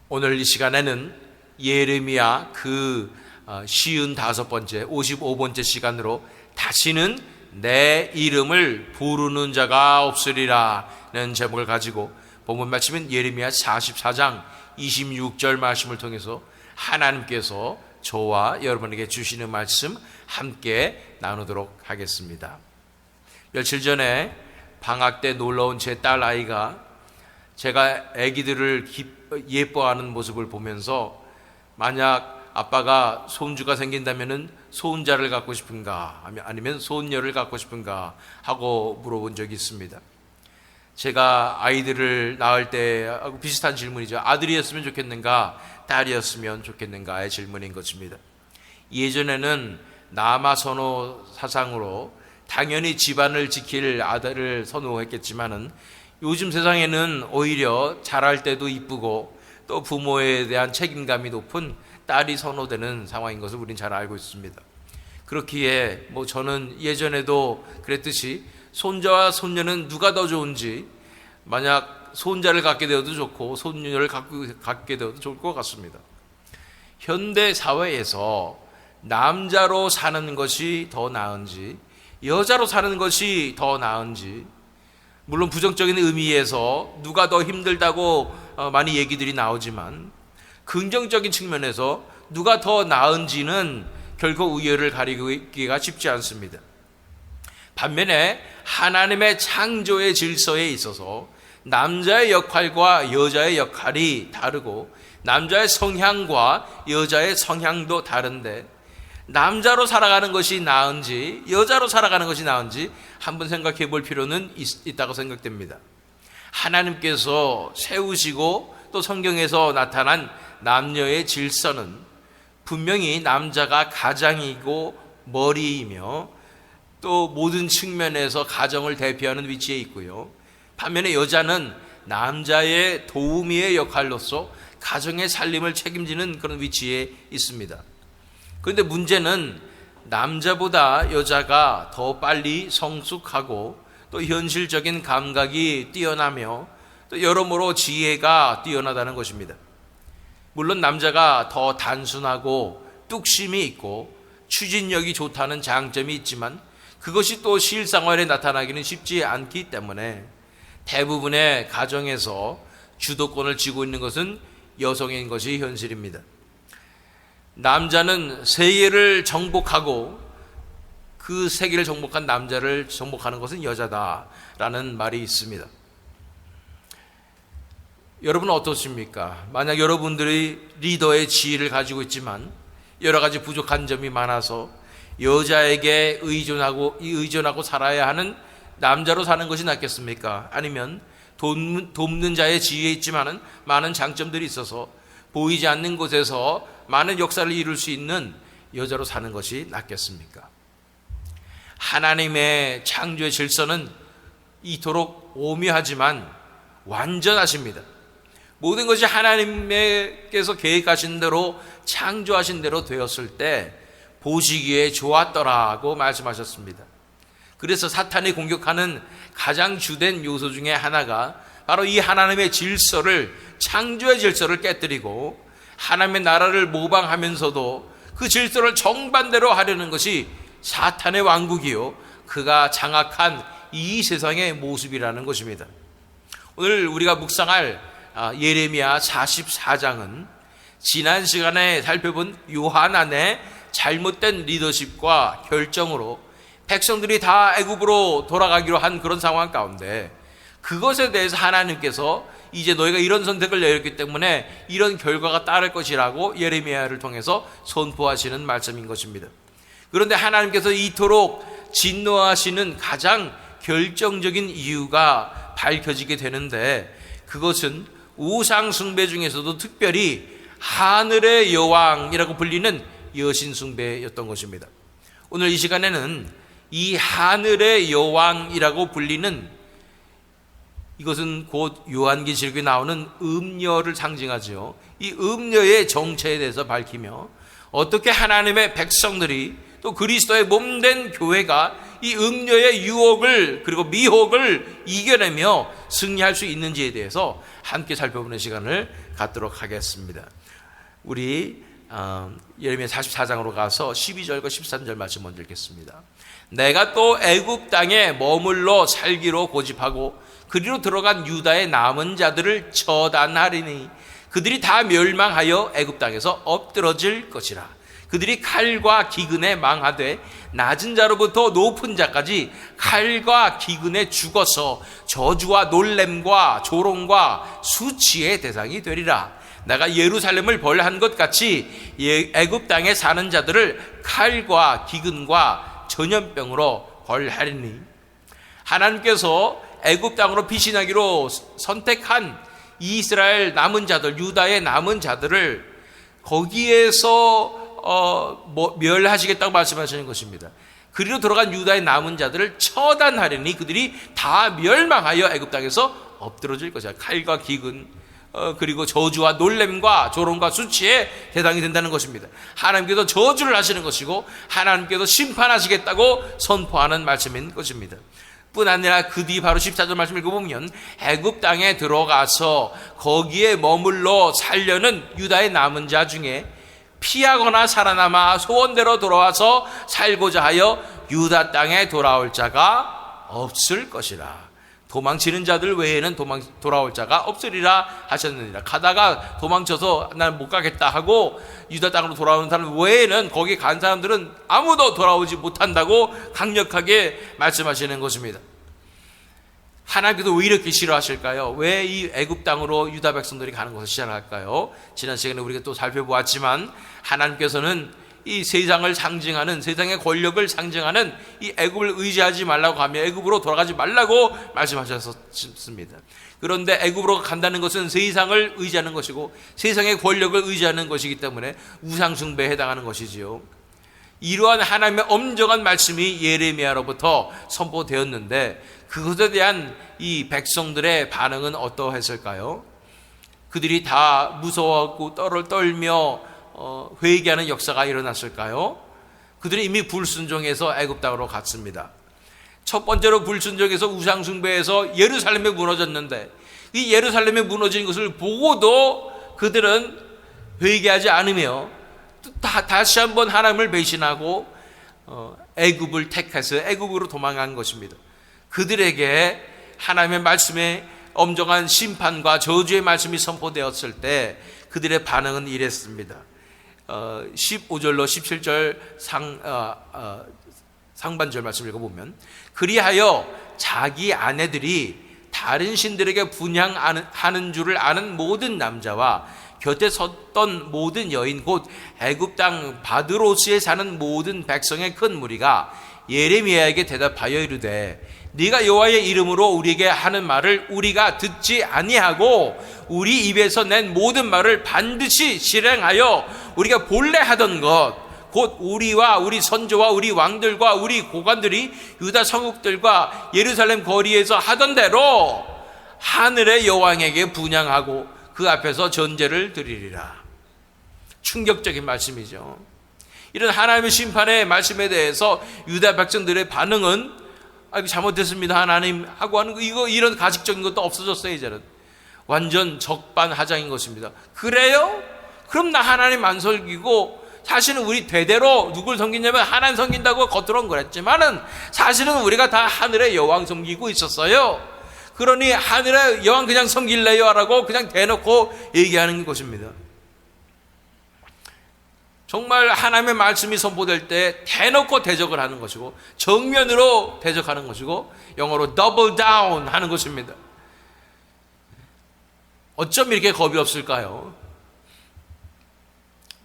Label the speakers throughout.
Speaker 1: 오늘 이 시간에는 예레미야 55번째, 55번째 시간으로 다시는 내 이름을 부르는 자가 없으리라는 제목을 가지고 본문 말씀은 예레미야 44장 26절 말씀을 통해서 하나님께서 저와 여러분에게 주시는 말씀 함께 나누도록 하겠습니다. 며칠 전에 방학 때 놀러온 제 딸 아이가 제가 아기들을 예뻐하는 모습을 보면서 만약 아빠가 손주가 생긴다면은 손자를 갖고 싶은가 아니면 손녀를 갖고 싶은가 하고 물어본 적이 있습니다. 제가 아이들을 낳을 때하고 비슷한 질문이죠. 아들이었으면 좋겠는가 딸이었으면 좋겠는가의 질문인 것입니다. 예전에는 남아선호 사상으로 당연히 집안을 지킬 아들을 선호했겠지만은 요즘 세상에는 오히려 자랄 때도 이쁘고 또 부모에 대한 책임감이 높은 딸이 선호되는 상황인 것을 우린 잘 알고 있습니다. 그렇기에 저는 예전에도 그랬듯이 손자와 손녀는 누가 더 좋은지, 만약 손자를 갖게 되어도 좋고 손녀를 갖게 되어도 좋을 것 같습니다. 현대 사회에서 남자로 사는 것이 더 나은지 여자로 사는 것이 더 나은지, 물론 부정적인 의미에서 누가 더 힘들다고 많이 얘기들이 나오지만 긍정적인 측면에서 누가 더 나은지는 결코 우열을 가리기가 쉽지 않습니다. 반면에 하나님의 창조의 질서에 있어서 남자의 역할과 여자의 역할이 다르고 남자의 성향과 여자의 성향도 다른데 남자로 살아가는 것이 나은지 여자로 살아가는 것이 나은지 한번 생각해 볼 필요는 있다고 생각됩니다. 하나님께서 세우시고 또 성경에서 나타난 남녀의 질서는 분명히 남자가 가장이고 머리이며 또 모든 측면에서 가정을 대표하는 위치에 있고요. 반면에 여자는 남자의 도우미의 역할로서 가정의 살림을 책임지는 그런 위치에 있습니다. 그런데 문제는 남자보다 여자가 더 빨리 성숙하고 또 현실적인 감각이 뛰어나며 또 여러모로 지혜가 뛰어나다는 것입니다. 물론 남자가 더 단순하고 뚝심이 있고 추진력이 좋다는 장점이 있지만 그것이 또 실생활에 나타나기는 쉽지 않기 때문에 대부분의 가정에서 주도권을 쥐고 있는 것은 여성인 것이 현실입니다. 남자는 세계를 정복하고 그 세계를 정복한 남자를 정복하는 것은 여자다라는 말이 있습니다. 여러분은 어떻습니까? 만약 여러분들이 리더의 지위를 가지고 있지만 여러 가지 부족한 점이 많아서 여자에게 의존하고 살아야 하는 남자로 사는 것이 낫겠습니까? 아니면 돕는 자의 지위에 있지만은 많은 장점들이 있어서 보이지 않는 곳에서 많은 역사를 이룰 수 있는 여자로 사는 것이 낫겠습니까? 하나님의 창조의 질서는 이토록 오묘하지만 완전하십니다. 모든 것이 하나님께서 계획하신 대로 창조하신 대로 되었을 때 보시기에 좋았더라고 말씀하셨습니다. 그래서 사탄이 공격하는 가장 주된 요소 중에 하나가 바로 이 하나님의 질서를, 창조의 질서를 깨뜨리고 하나님의 나라를 모방하면서도 그 질서를 정반대로 하려는 것이 사탄의 왕국이요 그가 장악한 이 세상의 모습이라는 것입니다. 오늘 우리가 묵상할 예레미야 44장은 지난 시간에 살펴본 요한안의 잘못된 리더십과 결정으로 백성들이 다 애굽으로 돌아가기로 한 그런 상황 가운데 그것에 대해서 하나님께서 이제 너희가 이런 선택을 내렸기 때문에 이런 결과가 따를 것이라고 예레미야를 통해서 선포하시는 말씀인 것입니다. 그런데 하나님께서 이토록 진노하시는 가장 결정적인 이유가 밝혀지게 되는데 그것은 우상 숭배 중에서도 특별히 하늘의 여왕이라고 불리는 여신 숭배였던 것입니다. 오늘 이 시간에는 이 하늘의 여왕이라고 불리는 이것은 곧 요한계시록에 나오는 음녀를 상징하죠. 이 음녀의 정체에 대해서 밝히며 어떻게 하나님의 백성들이 또 그리스도의 몸된 교회가 이 음녀의 유혹을 그리고 미혹을 이겨내며 승리할 수 있는지에 대해서 함께 살펴보는 시간을 갖도록 하겠습니다. 우리 예레미야 44장으로 가서 12절과 13절 말씀 먼저 읽겠습니다. 내가 또 애굽 땅에 머물러 살기로 고집하고 그리로 들어간 유다의 남은 자들을 처단하리니 그들이 다 멸망하여 애굽 땅에서 엎드러질 것이라. 그들이 칼과 기근에 망하되 낮은 자로부터 높은 자까지 칼과 기근에 죽어서 저주와 놀램과 조롱과 수치의 대상이 되리라. 내가 예루살렘을 벌한 것 같이 애굽 땅에 사는 자들을 칼과 기근과 전염병으로 벌하리니. 하나님께서 애굽 땅으로 피신하기로 선택한 이스라엘 남은 자들, 유다의 남은 자들을 거기에서 멸하시겠다고 말씀하시는 것입니다. 그리로 들어간 유다의 남은 자들을 처단하리니 그들이 다 멸망하여 애굽 땅에서 엎드러질 것이야. 칼과 기근 그리고 저주와 놀램과 조롱과 수치의 대상이 된다는 것입니다. 하나님께서 저주를 하시는 것이고 하나님께서 심판하시겠다고 선포하는 말씀인 것입니다. 뿐 아니라 그 뒤 바로 14절 말씀 읽어보면 애굽 땅에 들어가서 거기에 머물러 살려는 유다의 남은 자 중에 피하거나 살아남아 소원대로 돌아와서 살고자 하여 유다 땅에 돌아올 자가 없을 것이라. 도망치는 자들 외에는 돌아올 자가 없으리라 하셨느니라. 가다가 도망쳐서 난 못 가겠다 하고 유다 땅으로 돌아오는 사람 외에는 거기 간 사람들은 아무도 돌아오지 못한다고 강력하게 말씀하시는 것입니다. 하나님께서 왜 이렇게 싫어하실까요? 왜 이 애굽 땅으로 유다 백성들이 가는 것을 싫어할까요? 지난 시간에 우리가 또 살펴보았지만 하나님께서는 이 세상을 상징하는, 세상의 권력을 상징하는 이 애굽을 의지하지 말라고 하며 애굽으로 돌아가지 말라고 말씀하셨습니다. 그런데 애굽으로 간다는 것은 세상을 의지하는 것이고 세상의 권력을 의지하는 것이기 때문에 우상 숭배에 해당하는 것이지요. 이러한 하나님의 엄정한 말씀이 예레미야로부터 선포되었는데 그것에 대한 이 백성들의 반응은 어떠했을까요? 그들이 다 무서워하고 떨며 회개하는 역사가 일어났을까요? 그들이 이미 불순종해서 애굽 땅으로 갔습니다. 첫 번째로 불순종해서 우상 숭배해서 예루살렘이 무너졌는데 이 예루살렘이 무너진 것을 보고도 그들은 회개하지 않으며 다시 한번 하나님을 배신하고 애굽을 택해서 애굽으로 도망간 것입니다. 그들에게 하나님의 말씀에 엄정한 심판과 저주의 말씀이 선포되었을 때 그들의 반응은 이랬습니다. 15절로 17절 상반절 말씀을 읽어보면 그리하여 자기 아내들이 다른 신들에게 분향하는 줄을 아는 모든 남자와 곁에 섰던 모든 여인 곧 애굽 땅 바드로스에 사는 모든 백성의 큰 무리가 예레미야에게 대답하여 이르되 네가 여호와의 이름으로 우리에게 하는 말을 우리가 듣지 아니하고 우리 입에서 낸 모든 말을 반드시 실행하여 우리가 본래 하던 것 곧 우리와 우리 선조와 우리 왕들과 우리 고관들이 유다 성읍들과 예루살렘 거리에서 하던 대로 하늘의 여왕에게 분향하고 그 앞에서 전제를 드리리라. 충격적인 말씀이죠. 이런 하나님의 심판의 말씀에 대해서 유다 백성들의 반응은 이거 잘못됐습니다 하나님 하고 하는 이런 가식적인 것도 없어졌어요. 이제는 완전 적반하장인 것입니다. 그래요? 그럼 나 하나님 안 섬기고 사실은 우리 대대로 누굴 섬기냐면 하나님 섬긴다고 겉으로는 그랬지만은 사실은 우리가 다 하늘의 여왕 섬기고 있었어요. 그러니 하늘의 여왕 그냥 섬길래요 라고 그냥 대놓고 얘기하는 것입니다. 정말 하나님의 말씀이 선포될 때 대놓고 대적을 하는 것이고 정면으로 대적하는 것이고 영어로 double down 하는 것입니다. 어쩜 이렇게 겁이 없을까요?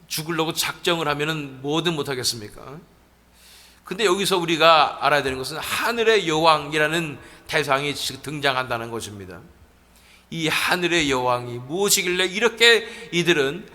Speaker 1: 죽으려고 작정을 하면은 뭐든 못하겠습니까? 근데 여기서 우리가 알아야 되는 것은 하늘의 여왕이라는 대상이 등장한다는 것입니다. 이 하늘의 여왕이 무엇이길래 이렇게 이들은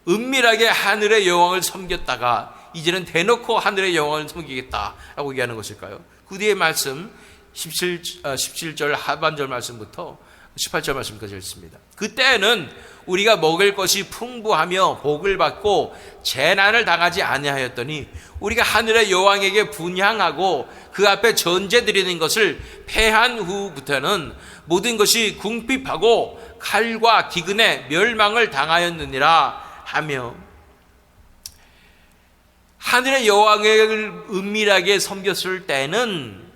Speaker 1: 은밀하게 하늘의 여왕을 섬겼다가 이제는 대놓고 하늘의 여왕을 섬기겠다라고 얘기하는 것일까요? 그 뒤에 말씀 17절 하반절 말씀부터 18절 말씀까지 읽습니다. 그때는 우리가 먹을 것이 풍부하며 복을 받고 재난을 당하지 아니하였더니 우리가 하늘의 여왕에게 분향하고 그 앞에 전제 드리는 것을 패한 후부터는 모든 것이 궁핍하고 칼과 기근에 멸망을 당하였느니라 하며, 하늘의 여왕을 은밀하게 섬겼을 때는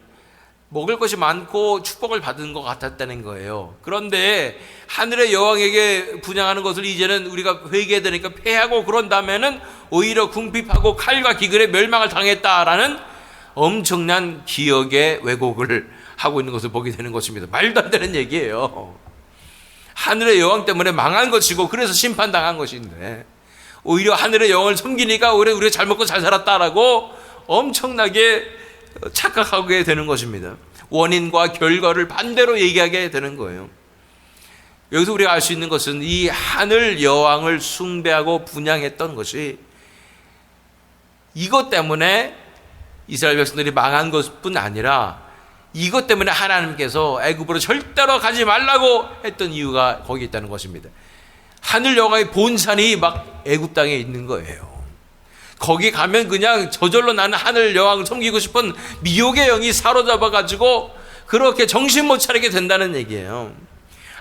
Speaker 1: 먹을 것이 많고 축복을 받은 것 같았다는 거예요. 그런데 하늘의 여왕에게 분양하는 것을 이제는 우리가 회개되니까 패하고 그런 다음에는 오히려 궁핍하고 칼과 기근에 멸망을 당했다라는 엄청난 기억의 왜곡을 하고 있는 것을 보게 되는 것입니다. 말도 안 되는 얘기예요. 하늘의 여왕 때문에 망한 것이고 그래서 심판당한 것인데 오히려 하늘의 여왕을 섬기니까 오히려 우리가 잘 먹고 잘 살았다라고 엄청나게 착각하게 되는 것입니다. 원인과 결과를 반대로 얘기하게 되는 거예요. 여기서 우리가 알 수 있는 것은 이 하늘 여왕을 숭배하고 분향했던 것이 이것 때문에 이스라엘 백성들이 망한 것뿐 아니라 이것 때문에 하나님께서 애굽으로 절대로 가지 말라고 했던 이유가 거기 있다는 것입니다. 하늘 여왕의 본산이 막 애굽 땅에 있는 거예요. 거기 가면 그냥 저절로 나는 하늘 여왕을 섬기고 싶은 미혹의 영이 사로잡아 가지고 그렇게 정신 못 차리게 된다는 얘기예요.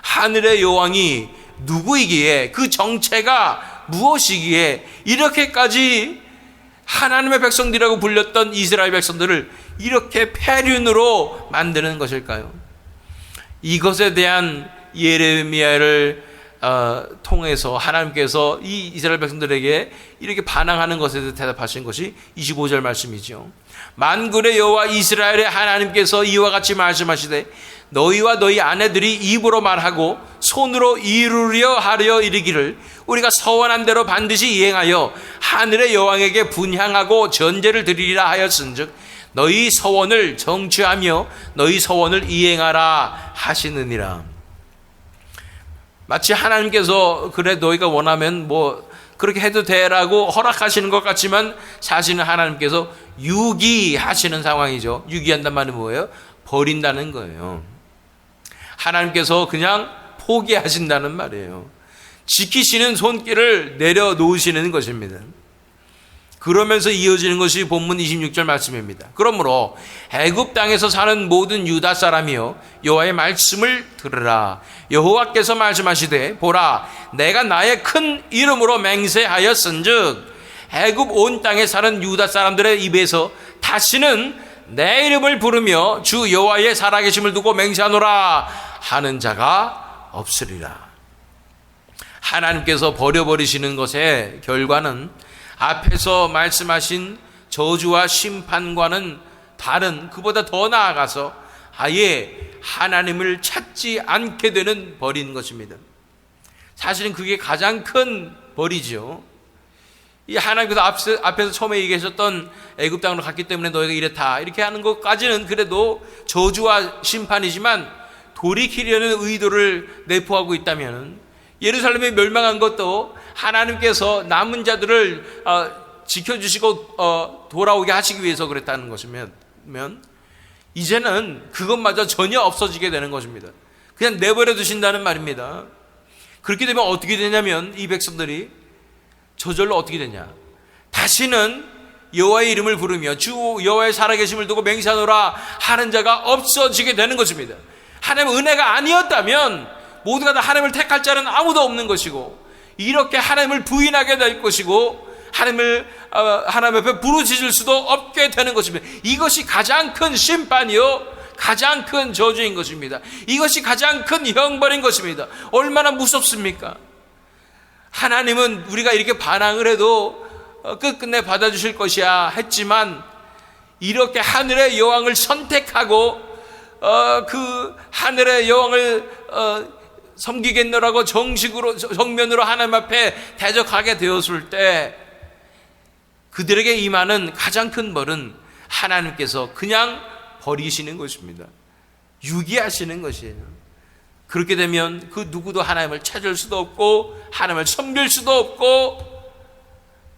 Speaker 1: 하늘의 여왕이 누구이기에, 그 정체가 무엇이기에 이렇게까지 하나님의 백성들이라고 불렸던 이스라엘 백성들을 이렇게 폐륜으로 만드는 것일까요? 이것에 대한 예레미야를 통해서 하나님께서 이 이스라엘 백성들에게 이렇게 반항하는 것에 대해서 대답하신 것이 25절 말씀이죠. 만군의 여호와 이스라엘의 하나님께서 이와 같이 말씀하시되 너희와 너희 아내들이 입으로 말하고 손으로 이루려 하려 이르기를 우리가 서원한 대로 반드시 이행하여 하늘의 여왕에게 분향하고 전제를 드리리라 하였은즉 너희 서원을 정취하며 너희 서원을 이행하라 하시느니라. 마치 하나님께서 그래 너희가 원하면 뭐 그렇게 해도 되라고 허락하시는 것 같지만 사실은 하나님께서 유기하시는 상황이죠. 유기한단 말은 뭐예요? 버린다는 거예요. 하나님께서 그냥 포기하신다는 말이에요. 지키시는 손길을 내려놓으시는 것입니다. 그러면서 이어지는 것이 본문 26절 말씀입니다. 그러므로 애굽 땅에서 사는 모든 유다 사람이여 여호와의 말씀을 들으라. 여호와께서 말씀하시되 보라 내가 나의 큰 이름으로 맹세하였은즉 애굽 온 땅에 사는 유다 사람들의 입에서 다시는 내 이름을 부르며 주 여호와의 살아계심을 두고 맹세하노라 하는 자가 없으리라. 하나님께서 버려버리시는 것의 결과는 앞에서 말씀하신 저주와 심판과는 다른, 그보다 더 나아가서 아예 하나님을 찾지 않게 되는 벌인 것입니다. 사실은 그게 가장 큰 벌이죠. 이 하나님께서 앞에서 처음에 얘기하셨던 애굽 땅으로 갔기 때문에 너희가 이랬다 이렇게 하는 것까지는 그래도 저주와 심판이지만 돌이키려는 의도를 내포하고 있다면 예루살렘이 멸망한 것도 하나님께서 남은 자들을 지켜주시고 돌아오게 하시기 위해서 그랬다는 것이면 이제는 그것마저 전혀 없어지게 되는 것입니다. 그냥 내버려 두신다는 말입니다. 그렇게 되면 어떻게 되냐면 이 백성들이 저절로 어떻게 되냐, 다시는 여호와의 이름을 부르며 주 여호와의 살아계심을 두고 맹세하노라 하는 자가 없어지게 되는 것입니다. 하나님의 은혜가 아니었다면 모두가 다 하나님을 택할 자는 아무도 없는 것이고 이렇게 하나님을 부인하게 될 것이고 하나님 앞에 부르짖을 수도 없게 되는 것입니다. 이것이 가장 큰 심판이요 가장 큰 저주인 것입니다. 이것이 가장 큰 형벌인 것입니다. 얼마나 무섭습니까? 하나님은 우리가 이렇게 반항을 해도 끝끝내 받아주실 것이야 했지만 이렇게 하늘의 여왕을 선택하고 그 하늘의 여왕을 섬기겠노라고 정면으로 하나님 앞에 대적하게 되었을 때 그들에게 임하는 가장 큰 벌은 하나님께서 그냥 버리시는 것입니다. 유기하시는 것이에요. 그렇게 되면 그 누구도 하나님을 찾을 수도 없고 하나님을 섬길 수도 없고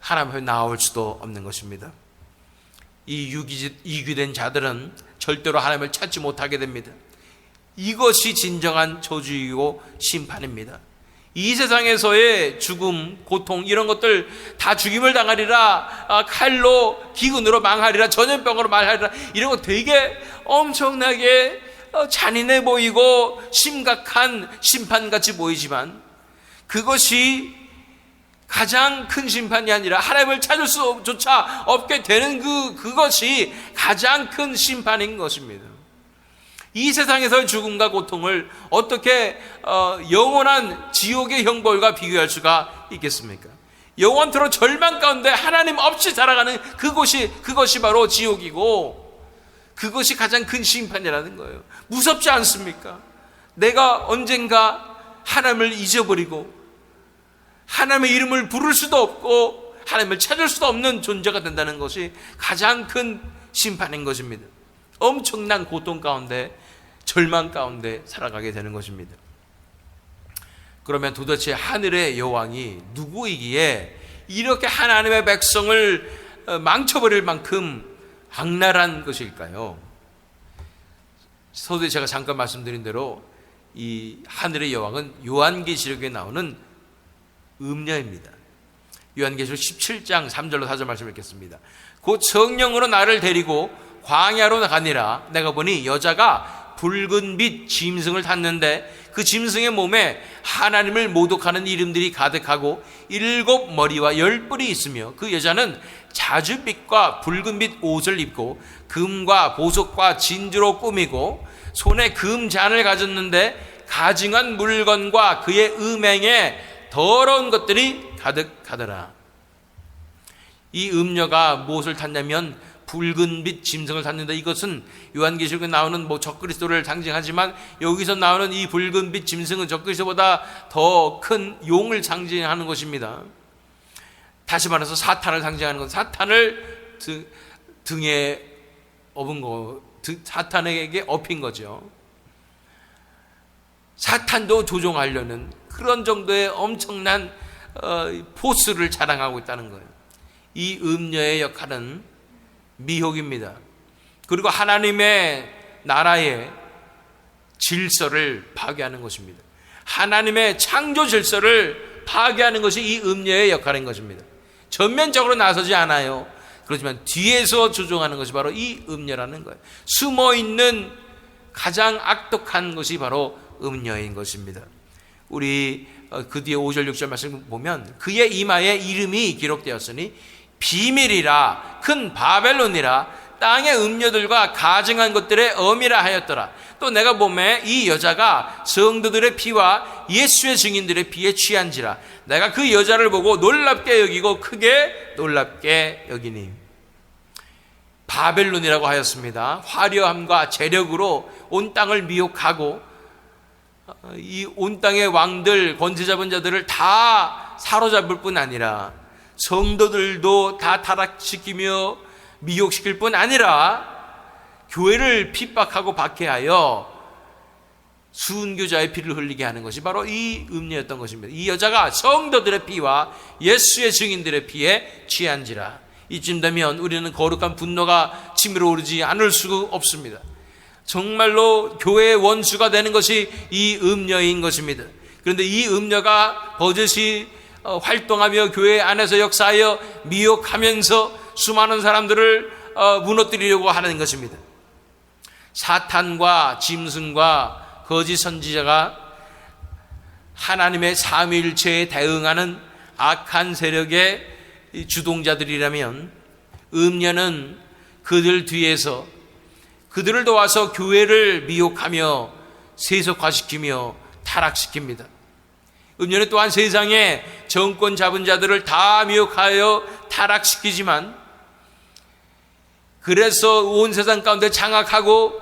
Speaker 1: 하나님 앞에 나올 수도 없는 것입니다. 이 유기된 자들은 절대로 하나님을 찾지 못하게 됩니다. 이것이 진정한 저주이고 심판입니다. 이 세상에서의 죽음, 고통 이런 것들 다 죽임을 당하리라, 칼로 기근으로 망하리라, 전염병으로 말하리라, 이런 거 되게 엄청나게 잔인해 보이고 심각한 심판같이 보이지만 그것이 가장 큰 심판이 아니라 하나님을 찾을 수조차 없게 되는 그것이 가장 큰 심판인 것입니다. 이 세상에서의 죽음과 고통을 어떻게 영원한 지옥의 형벌과 비교할 수가 있겠습니까? 영원토록 절망 가운데 하나님 없이 살아가는 그것이 바로 지옥이고 그것이 가장 큰 심판이라는 거예요. 무섭지 않습니까? 내가 언젠가 하나님을 잊어버리고 하나님의 이름을 부를 수도 없고 하나님을 찾을 수도 없는 존재가 된다는 것이 가장 큰 심판인 것입니다. 엄청난 고통 가운데 절망 가운데 살아가게 되는 것입니다. 그러면 도대체 하늘의 여왕이 누구이기에 이렇게 하나님의 백성을 망쳐버릴 만큼 악랄한 것일까요? 서두에 제가 잠깐 말씀드린 대로 이 하늘의 여왕은 요한계시록에 나오는 음녀입니다. 요한계시록 17장 3절로 4절 말씀 읽겠습니다. 곧 성령으로 나를 데리고 광야로 가니라. 내가 보니 여자가 붉은 빛 짐승을 탔는데 그 짐승의 몸에 하나님을 모독하는 이름들이 가득하고 7 머리와 10뿔이 있으며 그 여자는 자줏빛과 붉은빛 옷을 입고 금과 보석과 진주로 꾸미고 손에 금잔을 가졌는데 가증한 물건과 그의 음행에 더러운 것들이 가득하더라. 이 음녀가 무엇을 탔냐면 붉은빛 짐승을 탔는데 이것은 요한계시록에 나오는 적그리스도를 상징하지만 여기서 나오는 이 붉은빛 짐승은 적그리스도보다 더 큰 용을 상징하는 것입니다. 다시 말해서 사탄을 상징하는 것, 사탄을 등에 업은 거, 사탄에게 업힌 거죠. 사탄도 조종하려는 그런 정도의 엄청난 포스를 자랑하고 있다는 거예요. 이 음녀의 역할은 미혹입니다. 그리고 하나님의 나라의 질서를 파괴하는 것입니다. 하나님의 창조 질서를 파괴하는 것이 이 음녀의 역할인 것입니다. 전면적으로 나서지 않아요. 그렇지만 뒤에서 조종하는 것이 바로 이 음녀라는 거예요. 숨어있는 가장 악독한 것이 바로 음녀인 것입니다. 우리 그 뒤에 5절 6절 말씀 보면 그의 이마에 이름이 기록되었으니 비밀이라 큰 바벨론이라 땅의 음녀들과 가증한 것들의 엄이라 하였더라. 또 내가 보매 이 여자가 성도들의 피와 예수의 증인들의 피에 취한지라. 내가 그 여자를 보고 놀랍게 여기고 크게 놀랍게 여기니. 바벨론이라고 하였습니다. 화려함과 재력으로 온 땅을 미혹하고 이 온 땅의 왕들, 권세 잡은 자들을 다 사로잡을 뿐 아니라 성도들도 다 타락시키며 미혹시킬 뿐 아니라 교회를 핍박하고 박해하여 순교자의 피를 흘리게 하는 것이 바로 이 음녀였던 것입니다. 이 여자가 성도들의 피와 예수의 증인들의 피에 취한지라. 이쯤 되면 우리는 거룩한 분노가 치밀어 오르지 않을 수가 없습니다. 정말로 교회의 원수가 되는 것이 이 음녀인 것입니다. 그런데 이 음녀가 버젓이 활동하며 교회 안에서 역사하여 미혹하면서 수많은 사람들을 무너뜨리려고 하는 것입니다. 사탄과 짐승과 거짓 선지자가 하나님의 삼위일체에 대응하는 악한 세력의 주동자들이라면 음녀는 그들 뒤에서 그들을 도와서 교회를 미혹하며 세속화시키며 타락시킵니다. 음녀는 또한 세상에 정권 잡은 자들을 다 미혹하여 타락시키지만 그래서 온 세상 가운데 장악하고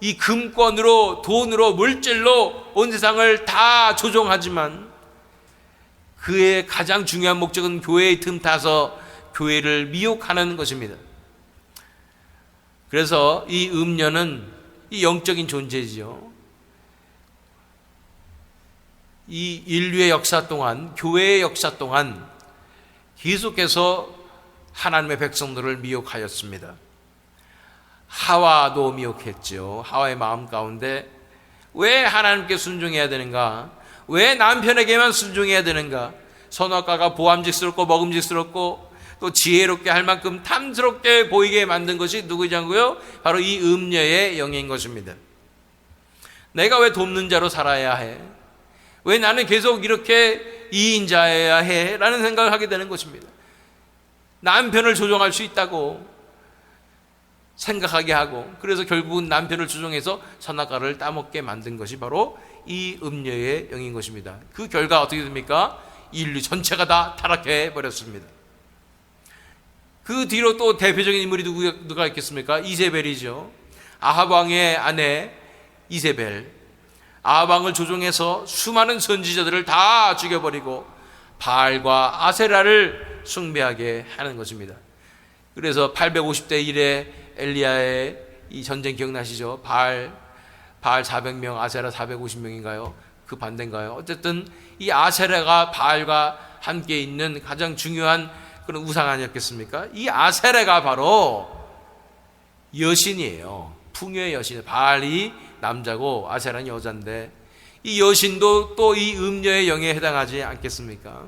Speaker 1: 이 금권으로 돈으로 물질로 온 세상을 다 조종하지만 그의 가장 중요한 목적은 교회의 틈타서 교회를 미혹하는 것입니다. 그래서 이 음녀는 이 영적인 존재지요. 이 인류의 역사 동안, 교회의 역사 동안 계속해서 하나님의 백성들을 미혹하였습니다. 하와도 미혹했죠. 하와의 마음 가운데 왜 하나님께 순종해야 되는가? 왜 남편에게만 순종해야 되는가? 선악과가 보암직스럽고 먹음직스럽고 또 지혜롭게 할 만큼 탐스럽게 보이게 만든 것이 누구냐고요? 바로 이 음녀의 영인 것입니다. 내가 왜 돕는 자로 살아야 해? 왜 나는 계속 이렇게 이인자여야 해? 라는 생각을 하게 되는 것입니다. 남편을 조종할 수 있다고 생각하게 하고, 그래서 결국은 남편을 조종해서 선악과를 따먹게 만든 것이 바로 이 음녀의 영인 것입니다. 그 결과 어떻게 됩니까? 인류 전체가 다 타락해 버렸습니다. 그 뒤로 또 대표적인 인물이 누가 있겠습니까? 이세벨이죠. 아합 왕의 아내 이세벨. 아합 왕을 조종해서 수많은 선지자들을 다 죽여버리고 바알과 아세라를 숭배하게 하는 것입니다. 그래서 850대 1에 엘리야의 이 전쟁 기억나시죠? 바알 400명, 아세라 450명인가요? 그 반대인가요? 어쨌든 이 아세라가 바알과 함께 있는 가장 중요한 그런 우상 아니었겠습니까? 이 아세라가 바로 여신이에요. 풍요의 여신. 바알이 남자고 아세라는 여자인데 이 여신도 또 이 음녀의 영에 해당하지 않겠습니까?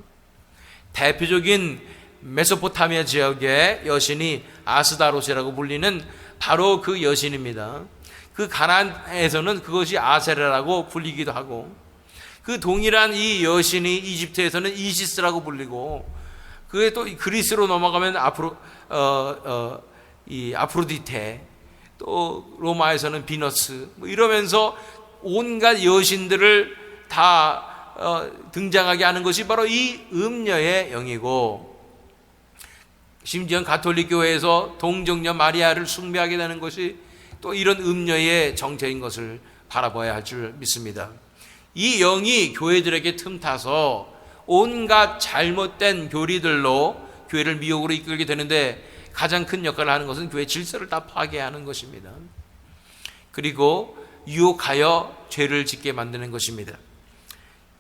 Speaker 1: 대표적인 메소포타미아 지역의 여신이 아스다롯이라고 불리는 바로 그 여신입니다. 그 가나안에서는 그것이 아세라라고 불리기도 하고, 그 동일한 이 여신이 이집트에서는 이시스라고 불리고, 그게 또 그리스로 넘어가면 이 아프로디테, 또 로마에서는 비너스, 뭐 이러면서 온갖 여신들을 다 등장하게 하는 것이 바로 이 음녀의 영이고, 심지어 가톨릭 교회에서 동정녀 마리아를 숭배하게 되는 것이 또 이런 음녀의 정체인 것을 바라봐야 할 줄 믿습니다. 이 영이 교회들에게 틈타서 온갖 잘못된 교리들로 교회를 미혹으로 이끌게 되는데 가장 큰 역할을 하는 것은 교회 질서를 다 파괴하는 것입니다. 그리고 유혹하여 죄를 짓게 만드는 것입니다.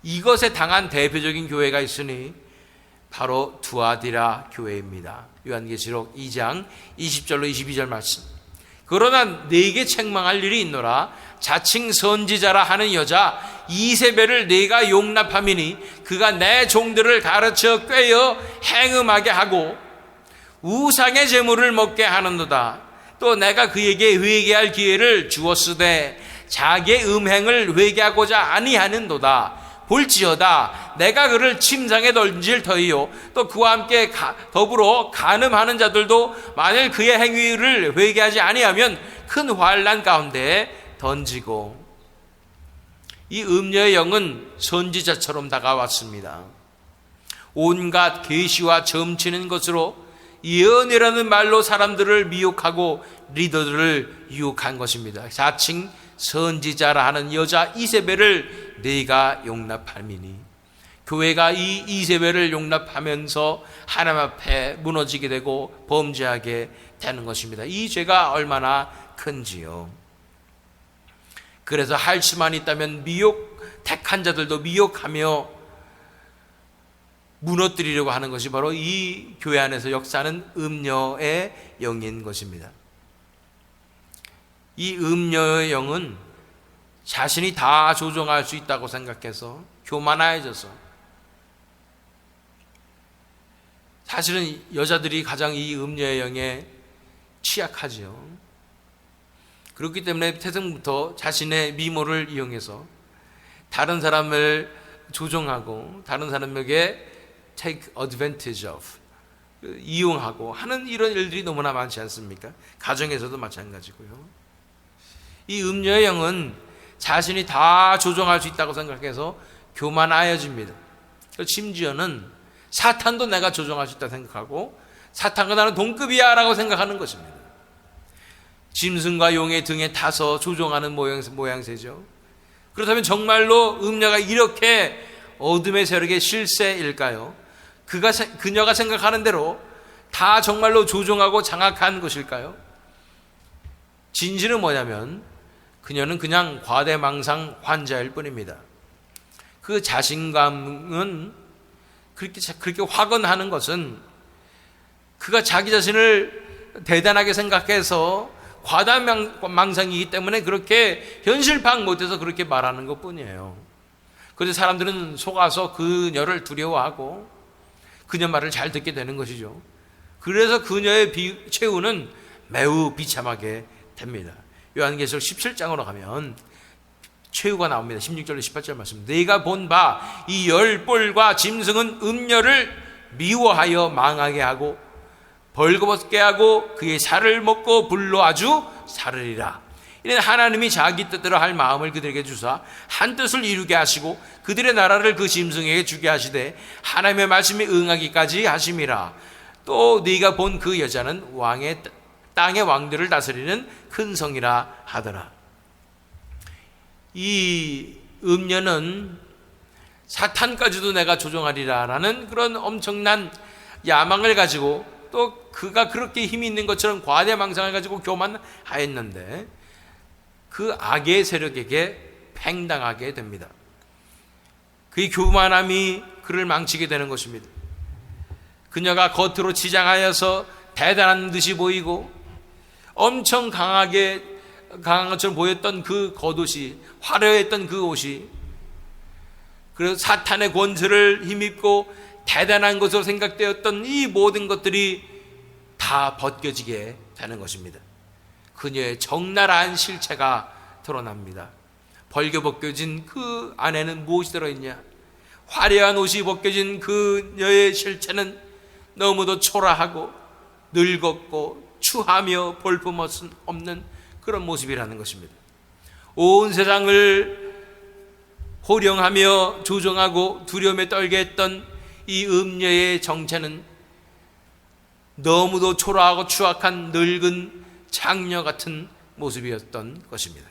Speaker 1: 이것에 당한 대표적인 교회가 있으니 바로 두아디라 교회입니다. 요한계시록 2장 20절로 22절 말씀. 그러나 네게 책망할 일이 있노라. 자칭 선지자라 하는 여자 이세벨을 네가 용납함이니 그가 내 종들을 가르쳐 꿰어 행음하게 하고 우상의 제물을 먹게 하는도다. 또 내가 그에게 회개할 기회를 주었으되 자기의 음행을 회개하고자 아니하는도다. 볼지어다 내가 그를 침상에 던질 터이요 또 그와 함께 더불어 간음하는 자들도 만일 그의 행위를 회개하지 아니하면 큰 환난 가운데 던지고. 이 음녀의 영은 선지자처럼 다가왔습니다. 온갖 계시와 점치는 것으로 예언이라는 말로 사람들을 미혹하고 리더들을 유혹한 것입니다. 자칭 선지자라 하는 여자 이세벨을 네가 용납함이니, 교회가 이 이세벨을 용납하면서 하나님 앞에 무너지게 되고 범죄하게 되는 것입니다. 이 죄가 얼마나 큰지요. 그래서 할 수만 있다면 택한 자들도 미혹하며 무너뜨리려고 하는 것이 바로 이 교회 안에서 역사하는 음녀의 영인 것입니다. 이 음녀의 영은 자신이 다 조종할 수 있다고 생각해서 교만해져서, 사실은 여자들이 가장 이 음녀의 영에 취약하지요. 그렇기 때문에 태생부터 자신의 미모를 이용해서 다른 사람을 조종하고 다른 사람에게 take advantage of, 이용하고 하는 이런 일들이 너무나 많지 않습니까? 가정에서도 마찬가지고요. 이 음녀의 영은 자신이 다 조종할 수 있다고 생각해서 교만하여집니다. 심지어는 사탄도 내가 조종할 수 있다고 생각하고 사탄과 나는 동급이야 라고 생각하는 것입니다. 짐승과 용의 등에 타서 조종하는 모양새죠. 그렇다면 정말로 음녀가 이렇게 어둠의 세력의 실세일까요? 그녀가 생각하는 대로 다 정말로 조종하고 장악한 것일까요? 진실은 뭐냐면 그녀는 그냥 과대망상 환자일 뿐입니다. 그 자신감은 그렇게 확언하는 것은 그가 자기 자신을 대단하게 생각해서 과다망상이기 때문에 그렇게 현실 파악 못해서 그렇게 말하는 것뿐이에요. 그런데 사람들은 속아서 그녀를 두려워하고 그녀 말을 잘 듣게 되는 것이죠. 그래서 그녀의 최후는 매우 비참하게 됩니다. 요한계시록 17장으로 가면 최후가 나옵니다. 16절로 18절 말씀. 네가 본 바 이 열볼과 짐승은 음녀를 미워하여 망하게 하고 벌거벗게 하고 그의 살을 먹고 불로 아주 사르리라. 이는 하나님이 자기 뜻대로 할 마음을 그들에게 주사 한 뜻을 이루게 하시고 그들의 나라를 그 짐승에게 주게 하시되 하나님의 말씀에 응하기까지 하심이라. 또 네가 본 그 여자는 땅의 왕들을 다스리는 큰 성이라 하더라. 이 음녀는 사탄까지도 내가 조종하리라 라는 그런 엄청난 야망을 가지고 또 그가 그렇게 힘이 있는 것처럼 과대망상을 가지고 교만하였는데 그 악의 세력에게 팽당하게 됩니다. 그의 교만함이 그를 망치게 되는 것입니다. 그녀가 겉으로 치장하여서 대단한 듯이 보이고 엄청 강한 것처럼 보였던 그 겉옷이, 화려했던 그 옷이, 그래서 사탄의 권세를 힘입고 대단한 것으로 생각되었던 이 모든 것들이 다 벗겨지게 되는 것입니다. 그녀의 적나라한 실체가 드러납니다. 벌겨벗겨진 그 안에는 무엇이 들어있냐? 화려한 옷이 벗겨진 그녀의 실체는 너무도 초라하고 늙었고 추하며 볼품없는 그런 모습이라는 것입니다. 온 세상을 호령하며 조종하고 두려움에 떨게 했던 이 음녀의 정체는 너무도 초라하고 추악한 늙은 장녀 같은 모습이었던 것입니다.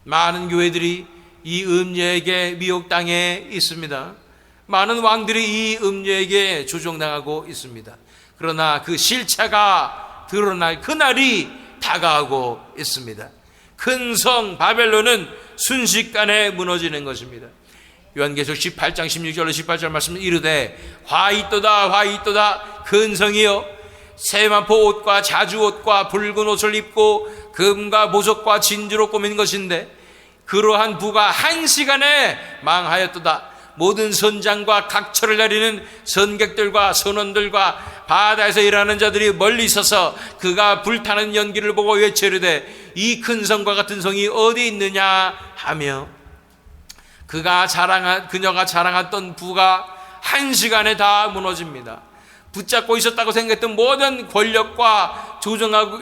Speaker 1: 많은 교회들이 이 음녀에게 미혹당해 있습니다. 많은 왕들이 이 음녀에게 조종당하고 있습니다. 그러나 그 실체가 드러날 그날이 다가오고 있습니다. 큰 성 바벨론은 순식간에 무너지는 것입니다. 요한계시록 18장 16절로 18절 말씀 이르되 화 있도다 큰 성이여 세마포 옷과 자주 옷과 붉은 옷을 입고 금과 보석과 진주로 꾸민 것인데 그러한 부가 한 시간에 망하였도다. 모든 선장과 각처를 내리는 선객들과 선원들과 바다에서 일하는 자들이 멀리 있어서 그가 불타는 연기를 보고 외치르되 이 큰 성과 같은 성이 어디 있느냐 하며 그녀가 자랑했던 부가 한 시간에 다 무너집니다. 붙잡고 있었다고 생각했던 모든 권력과 조정하고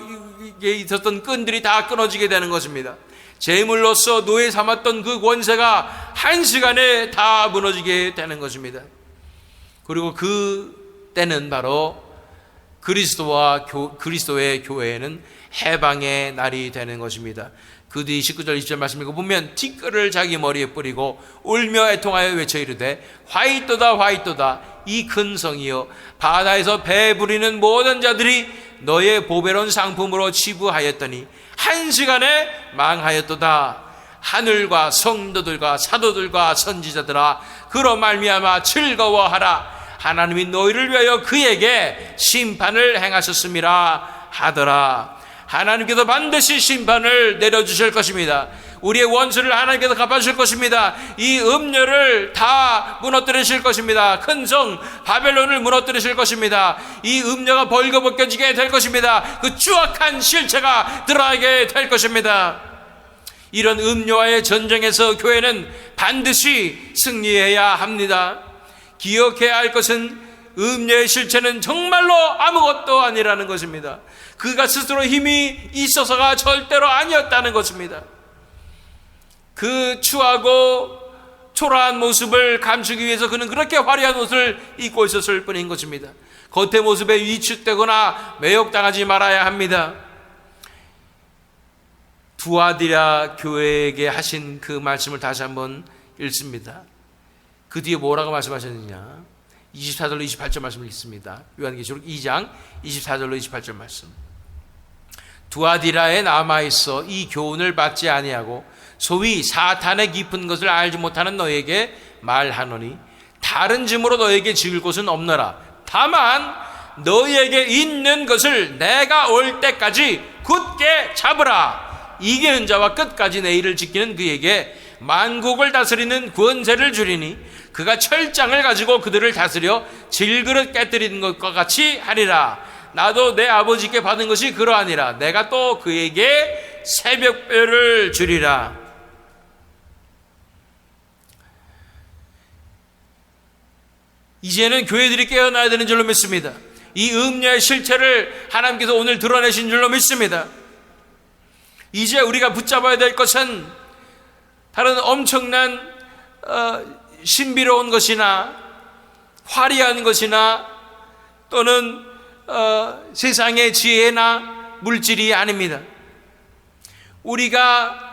Speaker 1: 있었던 끈들이 다 끊어지게 되는 것입니다. 제물로서 노예 삼았던 그 권세가 한 시간에 다 무너지게 되는 것입니다. 그리고 그 때는 바로 그리스도의 교회에는 해방의 날이 되는 것입니다. 그 뒤 19절 20절 말씀 읽어보면 티끌을 자기 머리에 뿌리고 울며 애통하여 외쳐 이르되 화 있도다 이 큰 성이여 바다에서 배 부리는 모든 자들이 너의 보배로운 상품으로 치부하였더니 한 시간에 망하였도다. 하늘과 성도들과 사도들과 선지자들아 그로 말미암아 즐거워하라. 하나님이 너희를 위하여 그에게 심판을 행하셨음이라 하더라. 하나님께서 반드시 심판을 내려주실 것입니다. 우리의 원수를 하나님께서 갚아주실 것입니다. 이 음녀를 다 무너뜨리실 것입니다. 큰 성 바벨론을 무너뜨리실 것입니다. 이 음녀가 벌거벗겨지게 될 것입니다. 그 추악한 실체가 드러나게 될 것입니다. 이런 음녀와의 전쟁에서 교회는 반드시 승리해야 합니다. 기억해야 할 것은 음녀의 실체는 정말로 아무것도 아니라는 것입니다. 그가 스스로 힘이 있어서가 절대로 아니었다는 것입니다. 그 추하고 초라한 모습을 감추기 위해서 그는 그렇게 화려한 옷을 입고 있었을 뿐인 것입니다. 겉의 모습에 위축되거나 매혹당하지 말아야 합니다. 두아디라 교회에게 하신 그 말씀을 다시 한번 읽습니다. 그 뒤에 뭐라고 말씀하셨느냐? 24절로 28절 말씀을 읽습니다. 요한계시록 2장 24절로 28절 말씀. 두아디라에 남아있어 이 교훈을 받지 아니하고 소위 사탄의 깊은 것을 알지 못하는 너에게 말하노니 다른 짐으로 너에게 지을 곳은 없노라. 다만 너희에게 있는 것을 내가 올 때까지 굳게 잡으라. 이기는 자와 끝까지 내 일을 지키는 그에게 만국을 다스리는 권세를 주리니 그가 철장을 가지고 그들을 다스려 질그릇 깨뜨리는 것과 같이 하리라. 나도 내 아버지께 받은 것이 그러하니라. 내가 또 그에게 새벽별을 주리라. 이제는 교회들이 깨어나야 되는 줄로 믿습니다. 이 음녀의 실체를 하나님께서 오늘 드러내신 줄로 믿습니다. 이제 우리가 붙잡아야 될 것은 다른 엄청난 신비로운 것이나 화려한 것이나 또는 세상의 지혜나 물질이 아닙니다. 우리가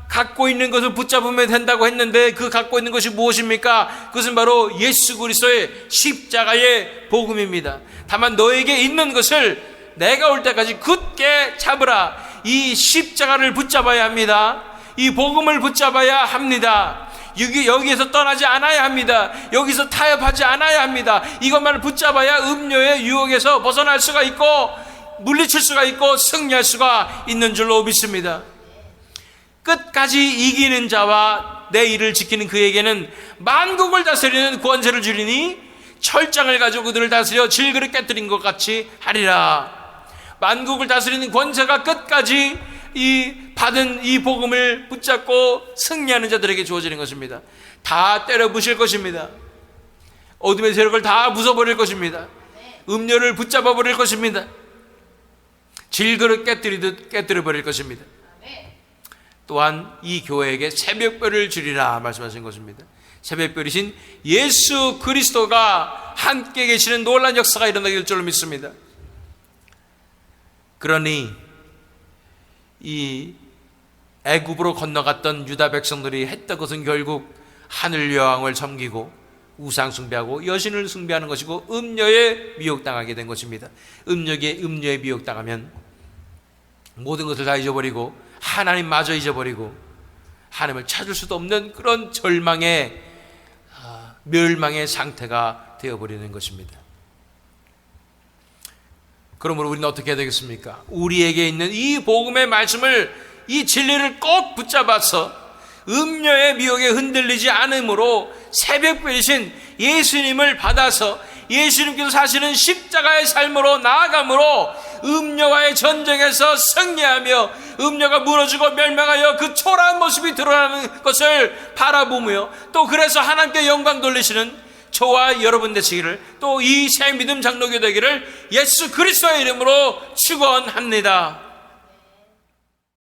Speaker 1: 갖고 있는 것을 붙잡으면 된다고 했는데 그 갖고 있는 것이 무엇입니까? 그것은 바로 예수 그리스도의 십자가의 복음입니다. 다만 너에게 있는 것을 내가 올 때까지 굳게 잡으라. 이 십자가를 붙잡아야 합니다. 이 복음을 붙잡아야 합니다. 여기에서 떠나지 않아야 합니다. 여기서 타협하지 않아야 합니다. 이것만을 붙잡아야 음료의 유혹에서 벗어날 수가 있고 물리칠 수가 있고 승리할 수가 있는 줄로 믿습니다. 끝까지 이기는 자와 내 일을 지키는 그에게는 만국을 다스리는 권세를 주리니 철장을 가지고 그들을 다스려 질그릇 깨뜨린 것 같이 하리라. 만국을 다스리는 권세가 끝까지 받은 이 복음을 붙잡고 승리하는 자들에게 주어지는 것입니다. 다 때려 부실 것입니다. 어둠의 세력을 다 부숴버릴 것입니다. 음료를 붙잡아 버릴 것입니다. 질그릇 깨뜨리듯 깨뜨려버릴 것입니다. 또한 이 교회에게 새벽별을 주리라 말씀하신 것입니다. 새벽별이신 예수 그리스도가 함께 계시는 놀라운 역사가 일어나길 줄로 믿습니다. 그러니 이 애굽으로 건너갔던 유다 백성들이 했던 것은 결국 하늘 여왕을 섬기고 우상 숭배하고 여신을 숭배하는 것이고 음녀에 미혹당하게 된 것입니다. 음녀에 미혹당하면 모든 것을 다 잊어버리고 하나님마저 잊어버리고 하나님을 찾을 수도 없는 그런 절망의 멸망의 상태가 되어버리는 것입니다. 그러므로 우리는 어떻게 해야 되겠습니까? 우리에게 있는 이 복음의 말씀을, 이 진리를 꼭 붙잡아서 음녀의 미혹에 흔들리지 않으므로 새벽별이신 예수님을 받아서 예수님께서 사시는 십자가의 삶으로 나아감으로 음녀와의 전쟁에서 승리하며 음녀가 무너지고 멸망하여 그 초라한 모습이 드러나는 것을 바라보며 또 그래서 하나님께 영광 돌리시는 저와 여러분 되시기를, 또 이 새 믿음 장로교 되기를 예수 그리스도의 이름으로 축원합니다.